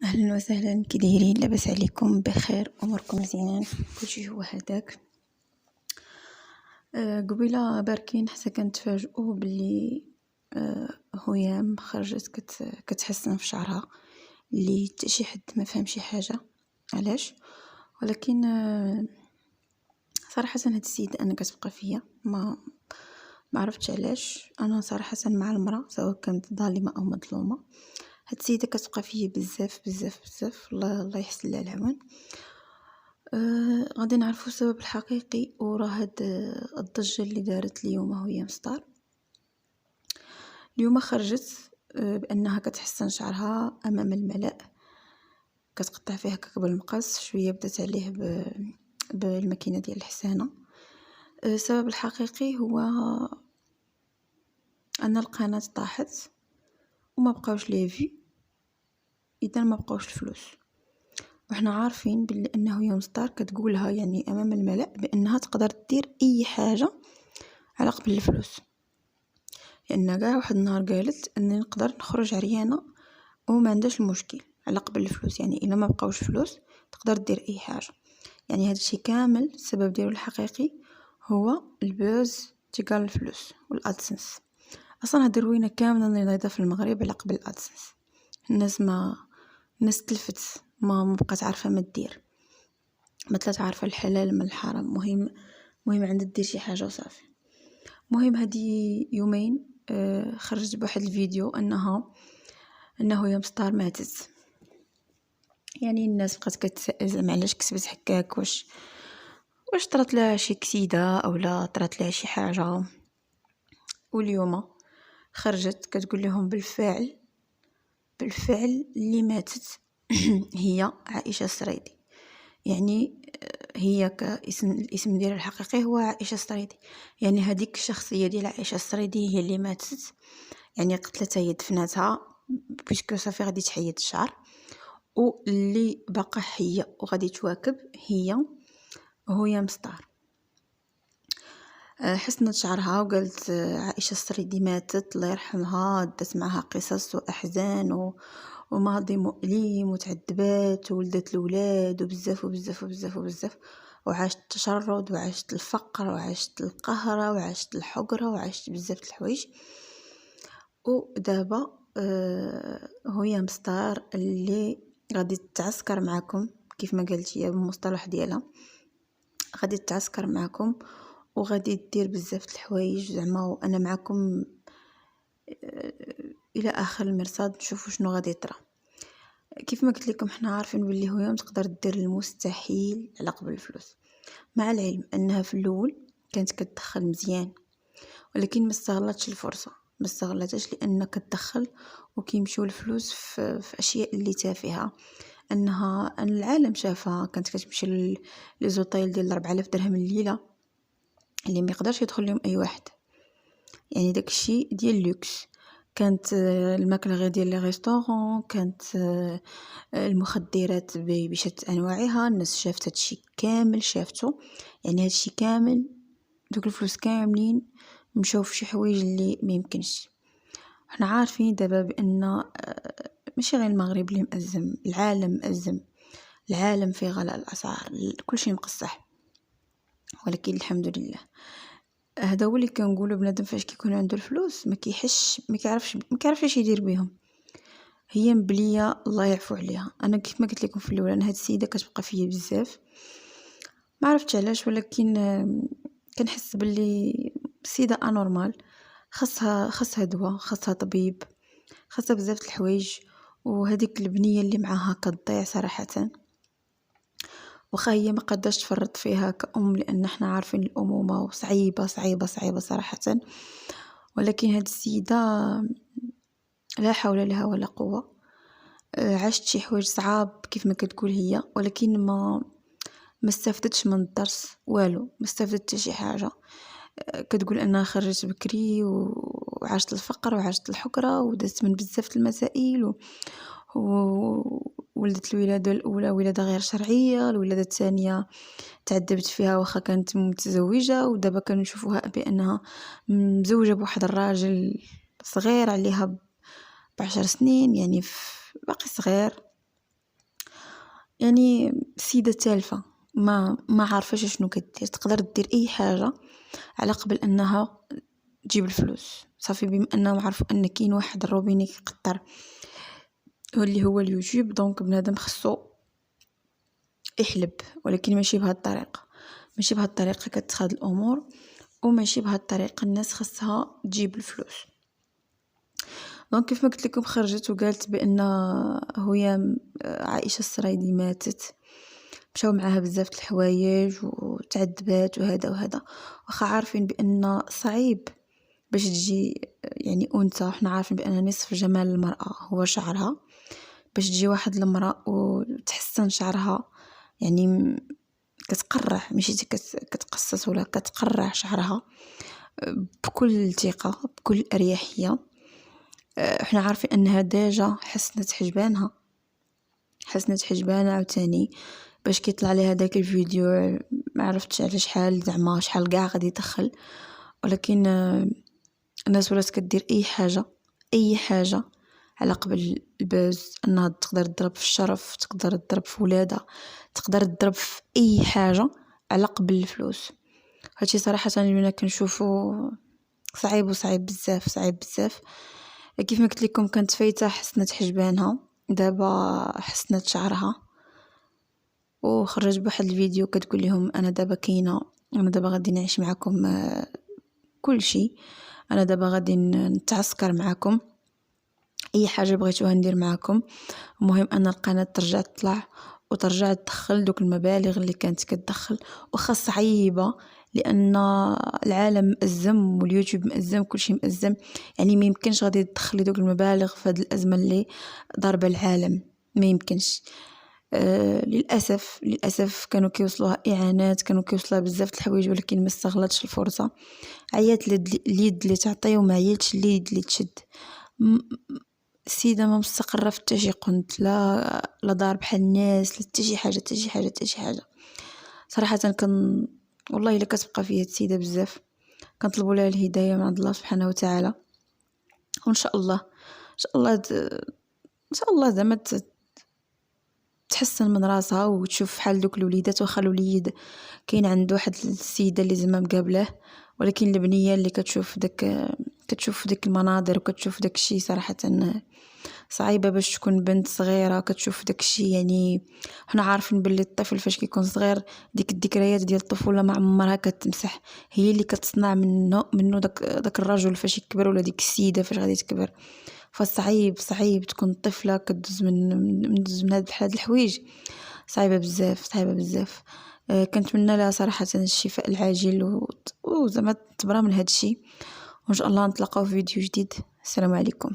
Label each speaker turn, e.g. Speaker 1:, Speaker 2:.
Speaker 1: اهلا وسهلا، كي دايرين؟ لاباس عليكم؟ بخير؟ اموركم مزيان؟ كلشي هو هذاك. قبيله باركين حتى كنتفاجئوا باللي هيام خرجت كتحسن في شعرها، اللي حتى شي حد ما فهم شي حاجه علاش. ولكن صراحه هاد السيده انا كتبقى فيا، ما عرفتش علاش. انا صراحه مع المراه سواء كانت ظالمه او مظلومه، هاد السيده كتبقى فيا بزاف بزاف بزاف. الله يحسن لها العون. غادي نعرفوا السبب الحقيقي ورا هاد الضجه اللي دارت اليوم. هي ستار اليوم خرجت بانها كتحسن شعرها امام الملأ، كتقطع فيه هكاك بالمقص، شويه بدات عليه بالماكينه ديال الحسانه. السبب الحقيقي هو ان القناه طاحت وما بقاوش لي في، اذا ما بقاوش الفلوس. وحنا عارفين بلي انه يوم ستار كتقولها يعني امام الملأ بانها تقدر دير اي حاجه على قبل الفلوس، لان كاع واحد النهار قالت اني نقدر نخرج عريانه وما عندهاش المشكل على قبل الفلوس. يعني الا ما بقاوش فلوس تقدر دير اي حاجه. يعني هذا الشيء كامل السبب ديالو الحقيقي هو البوز تيقال الفلوس والادسنس. اصلا هاد الروينه كامله اللي نايضه في المغرب على قبل الادسنس. الناس تلفت، ما بقات عارفه ما دير، ما طلعت عارفه الحلال من الحرام. مهم عند دير شي حاجه وصافي. مهم هادي يومين خرجت بواحد الفيديو انه يوم ستار ماتت. يعني الناس بقات كتسائل زعما علاش كتبت هكاك، واش طرات لها شي كسيده او لا طرات لها شي حاجه. واليوم خرجت كتقول لهم بالفعل اللي ماتت هي عائشه السريدي. يعني هي الاسم ديالها الحقيقي هو عائشه السريدي. يعني هذيك الشخصيه ديال عائشه السريدي هي اللي ماتت، يعني قتلتها، هي دفناتها بيسكو صافي غادي تحيد الشعر. واللي باقا حيه وغادي تواكب هي هيام ستار. حسنت شعرها وقالت عائشه السريدي ماتت الله يرحمها، دات معها قصص واحزان وماضي مؤلم وتعذبات وولدت الولاد وبزاف وبزاف وبزاف وبزاف، وعاشت التشرد وعاشت الفقر وعاشت القهر وعاشت الحقره وعاشت بزاف الحوايج. ودابا هيام ستار اللي غادي تتعسكر معكم كيف ما قالت هي بالمصطلح ديالها، غادي تتعسكر معكم وغادي دير بزاف الحوايج زعما، وانا معكم الى اخر المرصاد نشوفوا شنو غادي يطرا. كيف ما قلت لكم حنا عارفين باللي هيام تقدر دير المستحيل على قبل الفلوس، مع العلم انها في الاول كانت كتدخل مزيان، ولكن ما استغلتش الفرصه، ما استغلتش لان كتدخل وكيمشيو الفلوس في اشياء اللي تافهه. ان العالم شافها كانت كتمشي لي زوطيل ديال 4000 درهم الليله اللي ما يقدرش يدخل لهم اي واحد. يعني داك الشيء ديال اللوكس. كانت الماكله غير ديال لي ريستورون، كانت المخدرات بشتى انواعها. الناس شافت هادشي كامل، شافته. يعني هادشي كامل دوك الفلوس كاملين مشاو في شي حوايج اللي ما يمكنش. احنا عارفين دابا بان ماشي غير المغرب اللي مأزم، العالم مأزم، العالم فيه غلاء الاسعار، كلشي مقصح. ولكن الحمد لله هذا هو اللي كنقولوا بنادم فاش كيكون عنده الفلوس ما كيحش، ما كيعرفش اش يدير بهم. هي مبليه الله يعفو عليها. انا كيف ما قلت لكم في الاول، انا هاد السيده كتبقى فيا بزاف، ما عرفتش علاش، ولكن كنحس باللي السيده انورمال، خاصها دواء، خاصها طبيب، خاصها بزاف د الحوايج. وهذيك البنيه اللي معاها كتضيع صراحه، وخا هي ما قداش تفرط فيها كأم، لان احنا عارفين الامومه صعيبه صعيبه صعيبه صراحه. ولكن هاد السيده لا حول لها ولا قوه، عاشت شي حوايج صعاب كيف ما كتقول هي، ولكن ما استفدتش من الدرس والو، ما استفدت شي حاجه. كتقول انها خرجت بكري وعاشت الفقر وعاشت الحقره ودازت من بزاف المسائل وولدت الولاده الاولى ولاده غير شرعيه، الولاده الثانيه تعذبت فيها واخا كانت متزوجه، ودابا كنشوفوها بانها مزوجه بواحد الراجل صغير عليها ب10 سنين، يعني باقي صغير. يعني سيدة تالفة ما عارفاش شنو كدير، تقدر دير اي حاجة على قبل انها تجيب الفلوس. صافي بما انهم عرفوا ان كاين واحد الروبيني كيقطر اللي هو اليوتيوب، دونك بنادم خصو يحلب، ولكن ماشي بهاد الطريقة، ماشي بهاد الطريقة كتخاد الامور، وماشي بهاد الطريقة الناس خصها تجيب الفلوس. دونك كيف ما قلت لكم خرجت وقالت بان هي عائشة السرايدي ماتت، مشاو معاها بزاف الحوايج وتعذبات وهذا وهذا، واخا عارفين بان صعيب باش تجي يعني انثى، حنا عارفين بان نصف جمال المرأة هو شعرها، باش تجي واحد المرأة وتحسن شعرها يعني كتقرع، ماشي كتقصص ولا كتقرع شعرها بكل ثقة بكل اريحية. احنا عارفين انها ديجا حسنت حجبانها عاوتاني باش كيطلع لها داك الفيديو، ما عرفتش على شحال زعما شحال كاع غادي يدخل، ولكن الناس ولات كدير اي حاجه على قبل البوز، انها تقدر تضرب في الشرف، تقدر تضرب في ولادها، تقدر تضرب في اي حاجه على قبل الفلوس. هادشي صراحه اللي كنشوفو صعيب، وصعيب بزاف، صعيب بزاف. كيف ما قلت لكم كانت فايته حسنت حجبانها، دابا حسنت شعرها، وخرجت بواحد الفيديو كتقول لهم انا دابا كاينه، انا دابا غادي نعيش معكم كل شيء، انا دابا غادي نتعسكر معكم، اي حاجه بغيتوها ندير معكم، المهم ان القناه ترجع تطلع وترجع تدخل دوك المبالغ اللي كانت كتدخل، وخا صعيبه لان العالم مأزم واليوتيوب مأزم، كلشي مأزم، يعني ما يمكنش غادي تدخلي دوك المبالغ في هذه الازمه اللي ضاربه العالم، ما يمكنش. للاسف كانوا كيوصلوها اعانات، كانوا كيوصلوها بزاف د الحوايج، ولكن ما استغلتش الفرصه، عيات اليد اللي تعطي وما عياتش اليد اللي تشد. السيده ما مستقره في حتى شي قنت، لا دار بحال الناس، لا حتى شي حاجه حتى شي حاجه حتى شي حاجه. صراحه والله الا كتبقى فيا السيده بزاف، كنطلبوا لها الهدايه من عند الله سبحانه وتعالى، وان شاء الله ان شاء الله زعما تحسن من راسها وتشوف حال دوك الوليدات، واخا الوليد كاين عنده واحد السيده اللي زعما مقابله، ولكن البنيه اللي كتشوف داك المناظر وكتشوف داك الشيء صراحه صعيبه باش تكون بنت صغيره كتشوف داك الشيء. يعني حنا عارفين باللي الطفل فاش كيكون صغير ديك الذكريات ديال الطفوله ما عمرها كتمسح، هي اللي كتصنع منه داك الرجل فاش يكبر، ولا ديك السيده فاش غادي تكبر. فصعيب تكون طفله كدوز من هاد الحوايج، صعيبه بزاف. كنتمنى لها صراحه الشفاء العاجل وزعما تبرى من هاد الشيء، وان شاء الله نتلاقاو في فيديو جديد. السلام عليكم.